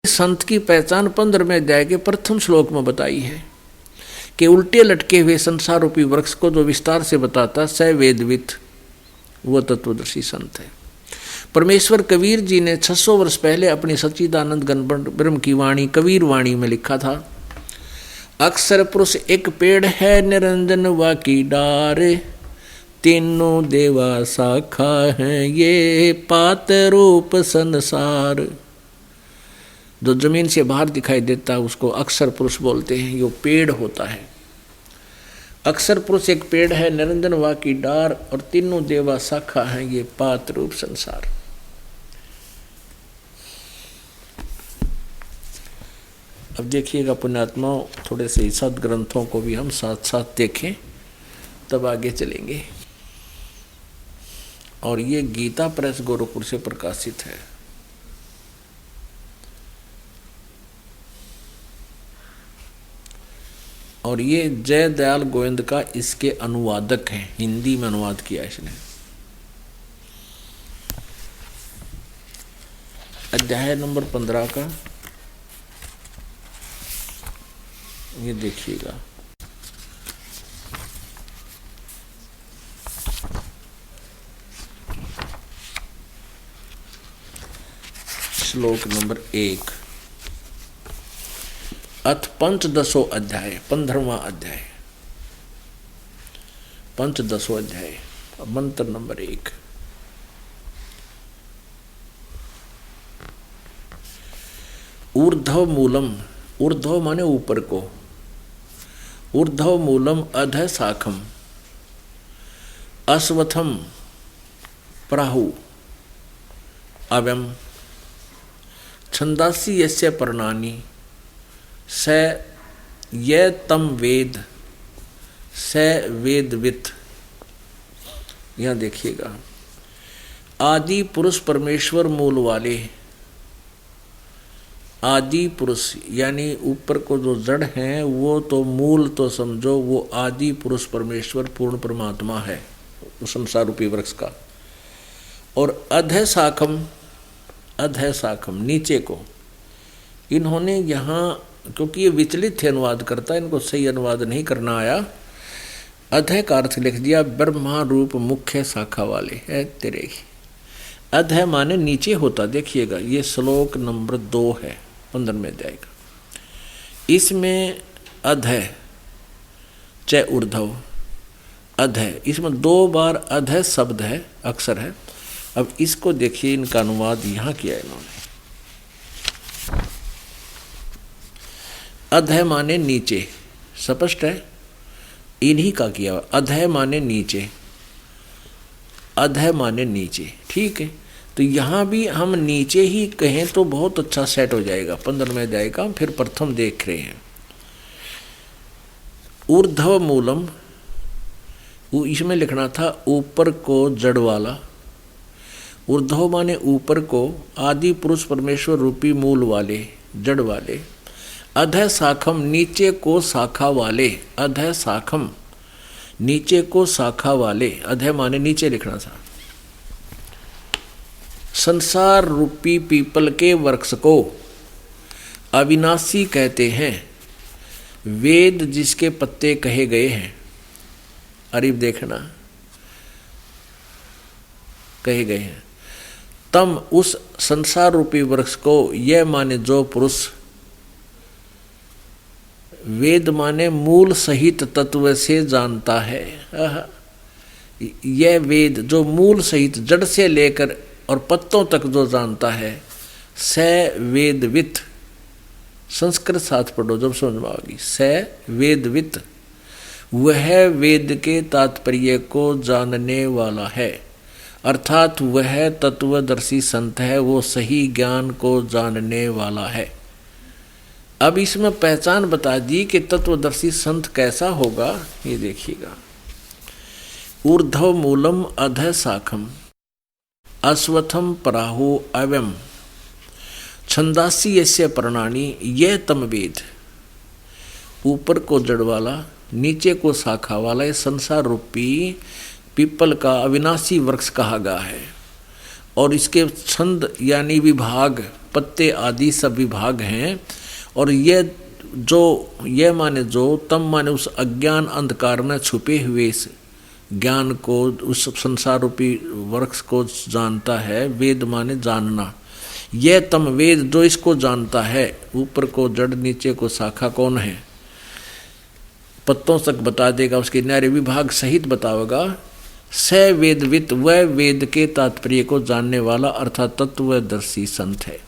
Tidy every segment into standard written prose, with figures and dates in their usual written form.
संत की पहचान 15वें अध्याय के प्रथम श्लोक में बताई है कि उल्टे लटके हुए संसार रूपी वृक्ष को जो विस्तार से बताता स वेदवित, वो तत्वदर्शी संत है। परमेश्वर कबीर जी ने 600 वर्ष पहले अपनी सच्चिदानंद घन ब्रह्म की वाणी कबीर वाणी में लिखा था, अक्षर पुरुष एक पेड़ है निरंजन वा की डार, तीनों देवा शाखा है ये पात रूप संसार। जो जमीन से बाहर दिखाई देता है उसको अक्षर पुरुष बोलते हैं, यो पेड़ होता है। अक्षर पुरुष एक पेड़ है, निरंजन वा की डार और तीनों देवा शाखा है ये पात रूप संसार। अब देखिएगा पुण्यात्माओं, थोड़े से सद ग्रंथों को भी हम साथ साथ देखें तब आगे चलेंगे। और ये गीता प्रेस गोरखपुर से प्रकाशित है। और ये जय दयाल गोविंद का इसके अनुवादक हैं, हिंदी में अनुवाद किया इसने। अध्याय नंबर 15 का ये देखिएगा, श्लोक नंबर 1। अथ पंचदशो अध्याय, 15वां अध्याय, पंचदशो अध्याय, मंत्र नंबर 1। ऊर्ध्व मूलम, ऊर्ध्व माने ऊपर को, ऊर्ध्व मूलम अध शाखम अश्वत्थम प्राहु अव्यम छंदासी यस्य पर्णानि स ये तम वेद स वेदवित। यहाँ देखिएगा, आदि पुरुष परमेश्वर मूल वाले, आदि पुरुष यानी ऊपर को जो जड़ हैं वो तो मूल तो समझो, वो आदि पुरुष परमेश्वर पूर्ण परमात्मा है संसार रूपी वृक्ष का। और अध शाखम, अध शाखम नीचे को, इन्होंने यहाँ क्योंकि ये विचलित थे अनुवाद करता, इनको सही अनुवाद नहीं करना आया, अधय का अर्थ लिख दिया ब्रह्मा रूप मुख्य शाखा वाले है तेरे ही। अधय माने नीचे होता। देखिएगा ये श्लोक नंबर 2 है 15वें अध्याय का। इसमें अधय च ऊर्ध्व अधय, इसमें 2 बार अधय शब्द है, अक्षर है। अब इसको देखिए, इनका अनुवाद यहाँ किया है इन्होंने। अधय माने नीचे, स्पष्ट है, इन्हीं का किया। अधय माने नीचे, अधय माने नीचे, ठीक है। तो यहाँ भी हम नीचे ही कहें तो बहुत अच्छा सेट हो जाएगा। 15वें अध्याय का फिर प्रथम देख रहे हैं। ऊर्ध्व मूलम, इसमें लिखना था ऊपर को जड़ वाला। ऊर्ध्व माने ऊपर को, आदि पुरुष परमेश्वर रूपी मूल वाले, जड़ वाले। अधः शाखम नीचे को शाखा वाले, अधः शाखम नीचे को शाखा वाले, अधः माने नीचे लिखना था। संसार रूपी पीपल के वृक्ष को अविनाशी कहते हैं, वेद जिसके पत्ते कहे गए हैं। अरीब देखना, कहे गए हैं। तम उस संसार रूपी वृक्ष को, यह माने जो पुरुष, वेद माने मूल सहित तत्व से जानता है। यह वेद जो मूल सहित जड़ से लेकर और पत्तों तक जो जानता है, स वेदवित। संस्कृत साथ पढ़ो जब समझ में आएगी। स वेदवित, वह वेद के तात्पर्य को जानने वाला है, अर्थात वह तत्वदर्शी संत है, वो सही ज्ञान को जानने वाला है। अब इसमें पहचान बता दी कि तत्वदर्शी संत कैसा होगा, ये देखिएगा। ऊर्ध्व मूलम अध शाखम अश्वत्थम प्राहु अव्यम छंदासी यस्य पर्णानि ये तम वेद। ऊपर को जड़ वाला, नीचे को शाखा वाला, ये संसार रूपी पीपल का अविनाशी वृक्ष कहा गया है। और इसके छंद यानी विभाग पत्ते आदि सब विभाग हैं। और ये माने जो, तम माने उस अज्ञान अंधकार में छुपे हुए इस ज्ञान को, उस संसार रूपी वृक्ष को जानता है। वेद माने जानना, यह तम वेद जो इसको जानता है, ऊपर को जड़ नीचे को शाखा कौन है, पत्तों तक बता देगा, उसके न्यारे विभाग सहित बतावेगा। स वेदवित, वह वेद के तात्पर्य को जानने वाला अर्थात तत्वदर्शी संत है।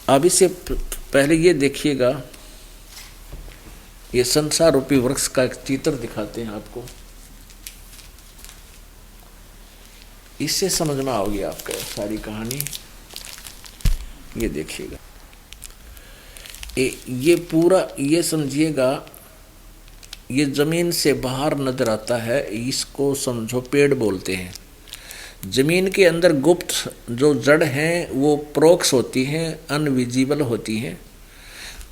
अब इससे पहले ये देखिएगा, ये संसार रूपी वृक्ष का एक चित्र दिखाते हैं आपको, इससे समझ में आओगी आपका सारी कहानी। ये देखिएगा, ये पूरा ये समझिएगा, ये जमीन से बाहर नजर आता है, इसको समझो पेड़ बोलते हैं। जमीन के अंदर गुप्त जो जड़ हैं वो प्रोक्ष होती हैं, अनविजिबल होती हैं,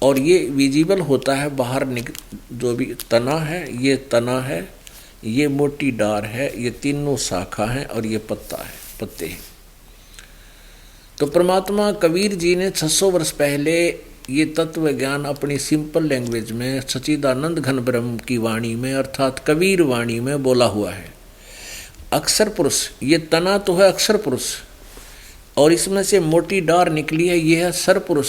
और ये विजिबल होता है बाहर जो भी तना है, ये तना है, ये मोटी डार है, ये तीनों शाखा हैं, और ये पत्ते हैं। तो परमात्मा कबीर जी ने 600 वर्ष पहले ये तत्व ज्ञान अपनी सिंपल लैंग्वेज में सच्चिदानंद घन ब्रह्म की वाणी में अर्थात कबीर वाणी में बोला हुआ है। अक्षर पुरुष, ये तना तो है अक्षर पुरुष, और इसमें से मोटी डार निकली है, ये है सर पुरुष।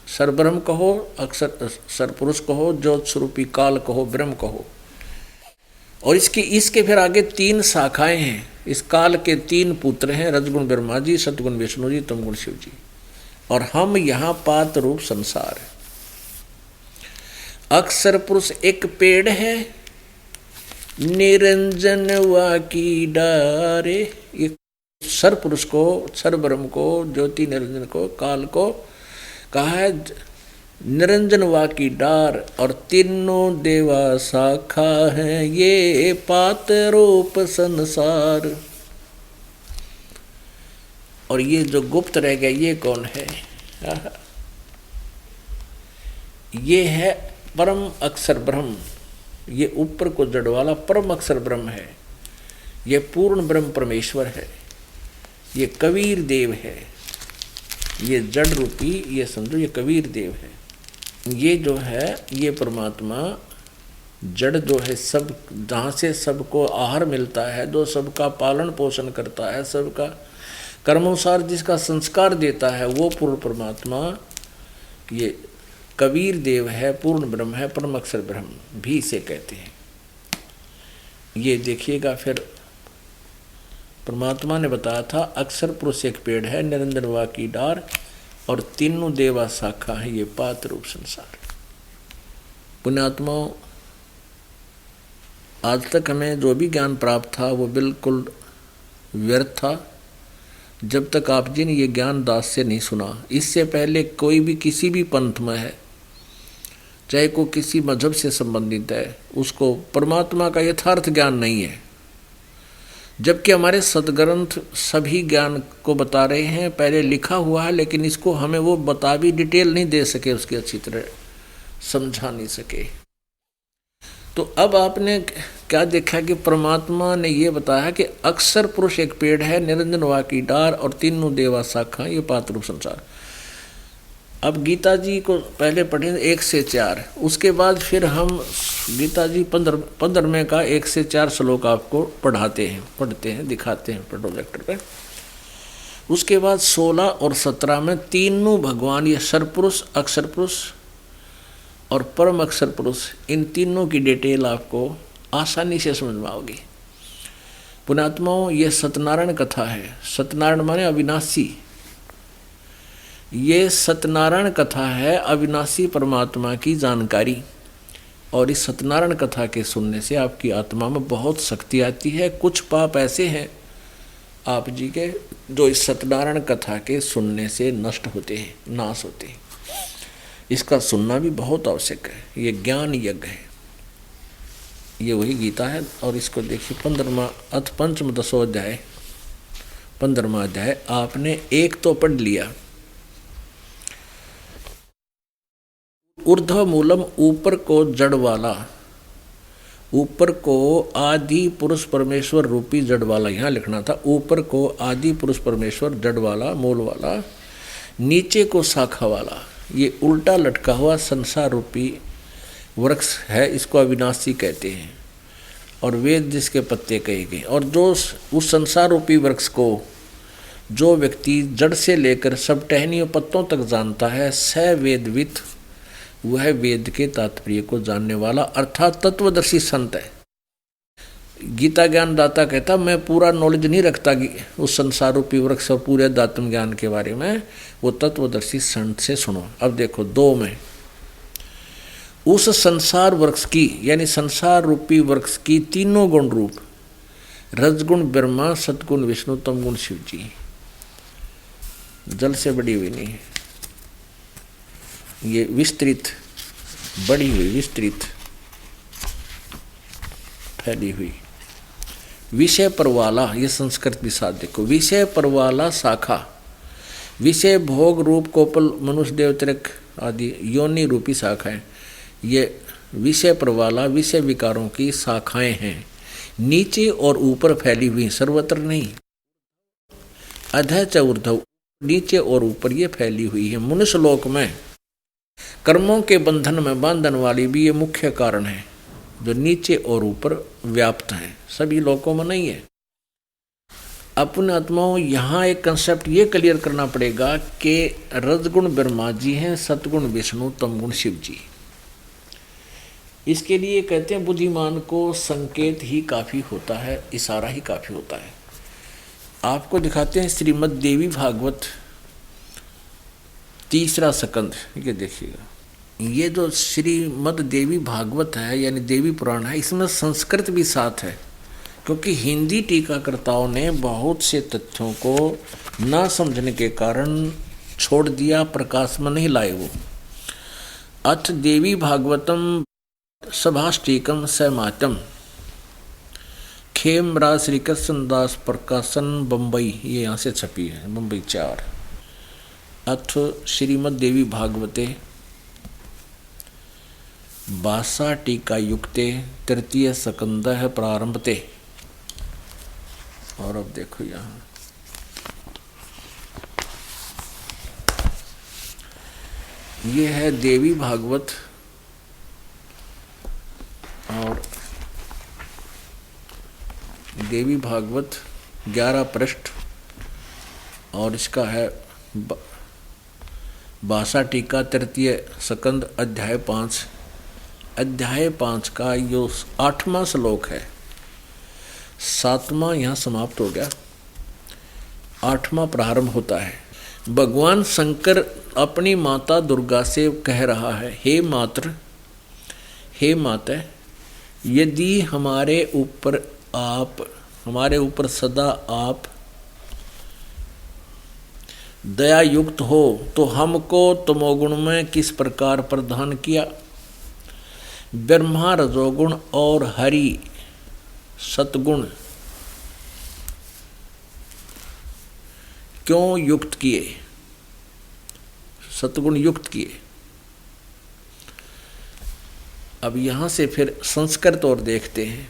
सर ब्रह्म कहो, अक्षर सर पुरुष कहो, ज्योत स्वरूपी काल कहो, ब्रह्म कहो। और इसके फिर आगे 3 शाखाएं हैं। इस काल के 3 पुत्र हैं, रजगुण ब्रह्मा जी, सतगुण विष्णु जी, तमगुण शिव जी, और हम यहाँ पात रूप संसार है। अक्षर पुरुष एक पेड़ है, निरंजन वा की डारे, ये सर पुरुष को, सर ब्रह्म को, ज्योति निरंजन को, काल को कहा है निरंजन वा की डार, और तीनों देवा शाखा है, ये पात रूप संसार। और ये जो गुप्त रह गया ये कौन है? ये है परम अक्षर ब्रह्म, ये ऊपर को जड़ वाला परम अक्षर ब्रह्म है, ये पूर्ण ब्रह्म परमेश्वर है, ये कबीर देव है, ये जड़ रूपी, ये समझो ये कबीर देव है। ये जो है ये परमात्मा जड़ जो है, सब जहाँ से सबको आहार मिलता है, जो सबका पालन पोषण करता है, सबका कर्मानुसार जिसका संस्कार देता है, वो पूर्ण परमात्मा ये कबीर देव है, पूर्ण ब्रह्म है, परम अक्षर ब्रह्म भी इसे कहते हैं। ये देखिएगा, फिर परमात्मा ने बताया था अक्षर पुरुष एक पेड़ है, निरंजन वा की डार, और तीनों देवा शाखा है, ये पात रूप संसार। पुण्यात्माओं, आज तक हमें जो भी ज्ञान प्राप्त था वो बिल्कुल व्यर्थ था, जब तक आप जी ने ये ज्ञान दास से नहीं सुना। इससे पहले कोई भी किसी भी पंथ में है, चाहे को किसी मजहब से संबंधित है, उसको परमात्मा का यथार्थ ज्ञान नहीं है। जबकि हमारे सदग्रंथ सभी ज्ञान को बता रहे हैं, पहले लिखा हुआ है, लेकिन इसको हमें वो बता भी डिटेल नहीं दे सके, उसकी अच्छी तरह समझा नहीं सके। तो अब आपने क्या देखा कि परमात्मा ने ये बताया कि अक्षर पुरुष एक पेड़ है, निरंजन वा की डार, और तीनों देवा शाखा, ये पात रूप संसार। अब गीता जी को पहले पढ़े 1 से 4, उसके बाद फिर हम गीता जी 15वें का 1 से 4 श्लोक आपको पढ़ते हैं, दिखाते हैं प्रोजेक्टर पे। उसके बाद 16 और 17 में तीनों भगवान, ये सरपुरुष, अक्षर पुरुष और परम अक्षर पुरुष, इन तीनों की डिटेल आपको आसानी से समझ में आओगी। पुण्यात्माओं, ये सत्यनारायण कथा है। सत्यनारायण माने अविनाशी, ये सत्यनारायण कथा है, अविनाशी परमात्मा की जानकारी। और इस सत्यनारायण कथा के सुनने से आपकी आत्मा में बहुत शक्ति आती है। कुछ पाप ऐसे हैं आप जी के जो इस सत्यनारायण कथा के सुनने से नष्ट होते हैं, नाश होते हैं। इसका सुनना भी बहुत आवश्यक है। ये ज्ञान यज्ञ है, ये वही गीता है। और इसको देखिए 15वां अथ पंचम दशोध्याय, 15वां अध्याय आपने एक तो पढ़ लिया। ऊर्ध्व मूलम, ऊपर को जड़ वाला, ऊपर को आदि पुरुष परमेश्वर रूपी जड़ वाला, यहाँ लिखना था। ऊपर को आदि पुरुष परमेश्वर जड़ वाला, मूल वाला, नीचे को शाखा वाला, ये उल्टा लटका हुआ संसार रूपी वृक्ष है, इसको अविनाशी कहते हैं और वेद जिसके पत्ते कहे गए। और जो उस संसार रूपी वृक्ष को जो व्यक्ति जड़ से लेकर सब टहनियों पत्तों तक जानता है, स वेदवित, वह वेद के तात्पर्य को जानने वाला अर्थात तत्वदर्शी संत है। गीता ज्ञान दाता कहता मैं पूरा नॉलेज नहीं रखता उस संसार रूपी वृक्ष और पूरे दात्म ज्ञान के बारे में, वो तत्वदर्शी संत से सुनो। अब देखो 2 में उस संसार वृक्ष की यानी संसार रूपी वृक्ष की तीनों गुण रूप, रजगुण ब्रह्मा, सतगुण विष्णु, तमगुण शिव जी, जल से बड़ी हुई नहीं, ये विस्तृत बड़ी हुई, विस्तृत फैली हुई, विषय पर वाला, ये संस्कृत भी साथ देखो, विषय पर वाला शाखा, विषय भोग रूप कोपल मनुष्य देवतृक आदि योनि रूपी शाखाएं, ये विषय पर वाला विषय विकारों की शाखाएं हैं, नीचे और ऊपर फैली हुई, सर्वत्र नहीं। अधः च ऊर्ध्व, नीचे और ऊपर ये फैली हुई है। मनुष्य लोक में कर्मों के बंधन में बांधन वाली भी ये मुख्य कारण है, जो नीचे और ऊपर व्याप्त है, सभी लोकों में नहीं है। अपने आत्माओं यहाँ एक कंसेप्ट ये क्लियर करना पड़ेगा कि रजगुण ब्रह्मा जी हैं, सतगुण विष्णु, तमगुण शिव जी। इसके लिए कहते हैं बुद्धिमान को संकेत ही काफ़ी होता है, इशारा ही काफ़ी होता है। आपको दिखाते हैं श्रीमद् देवी भागवत 3रा स्कंद, ये देखिएगा। ये जो श्रीमद् देवी भागवत है यानी देवी पुराण है, इसमें संस्कृत भी साथ है, क्योंकि हिंदी टीकाकर्ताओं ने बहुत से तथ्यों को ना समझने के कारण छोड़ दिया, प्रकाश में नहीं लाए वो। अथ देवी भागवतम सभाष्टिकम समातम, खेमराज श्री कृष्ण दास प्रकाशन बम्बई, ये यहाँ से छपी है, बम्बई 4। अथ श्रीमद् देवी भागवते भाषा टीका युक्ते 3 स्कंद प्रारंभते। और अब देखो यहाँ ये है देवी भागवत और देवी भागवत 11 पृष्ठ और इसका है भाषा टीका 3 स्कंद अध्याय 5। अध्याय 5 का यो 8वां श्लोक है, 7वां यहाँ समाप्त हो गया, 8वां प्रारंभ होता है। भगवान शंकर अपनी माता दुर्गा से कह रहा है, हे मात्र, हे माता, यदि हमारे ऊपर सदा आप दया युक्त हो तो हमको तमोगुण में किस प्रकार प्रदान किया, ब्रह्मा रजोगुण और हरि सतगुण क्यों युक्त किए, सतगुण युक्त किए। अब यहां से फिर संस्कृत और देखते हैं,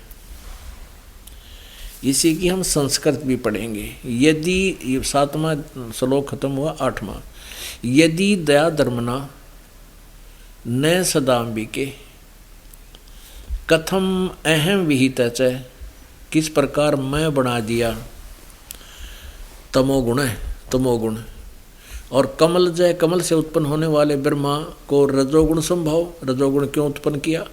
इसी की हम संस्कृत भी पढ़ेंगे। यदि ये 7वां श्लोक खत्म हुआ, 8वां, यदि दया धर्मना न सदाम्बिके कथम अहम विहित च, किस प्रकार मैं बना दिया तमोगुण है, तमोगुण, और कमल जय, कमल से उत्पन्न होने वाले ब्रह्मा को रजोगुण संभव, रजोगुण क्यों उत्पन्न किया,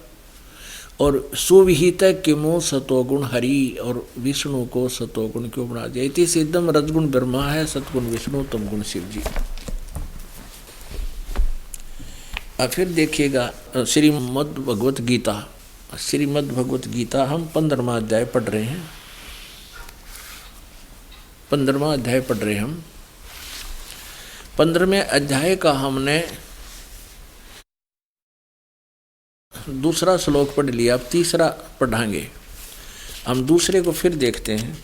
और सुविहित किमो सतोगुण हरि, और विष्णु को सतोगुण क्यों बना दिया। इति सिद्धम रजगुण ब्रह्मा है, सतगुण विष्णु, तमगुण शिव जी। अब फिर देखिएगा श्रीमद् भगवत गीता, श्रीमद् भगवत गीता हम 15वां अध्याय पढ़ रहे हैं, 15वां अध्याय पढ़ रहे हैं हम। 15वें अध्याय का हमने दूसरा श्लोक पढ़ लिया, अब तीसरा पढ़ाएंगे हम। दूसरे को फिर देखते हैं।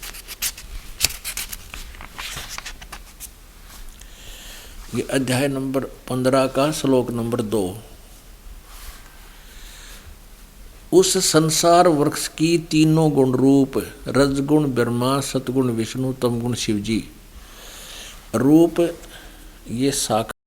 ये अध्याय नंबर 15 का श्लोक नंबर 2। उस संसार वृक्ष की तीनों गुण रूप, रजगुण ब्रह्मा, सतगुण विष्णु, तमगुण शिव जी। रूप ये शाखा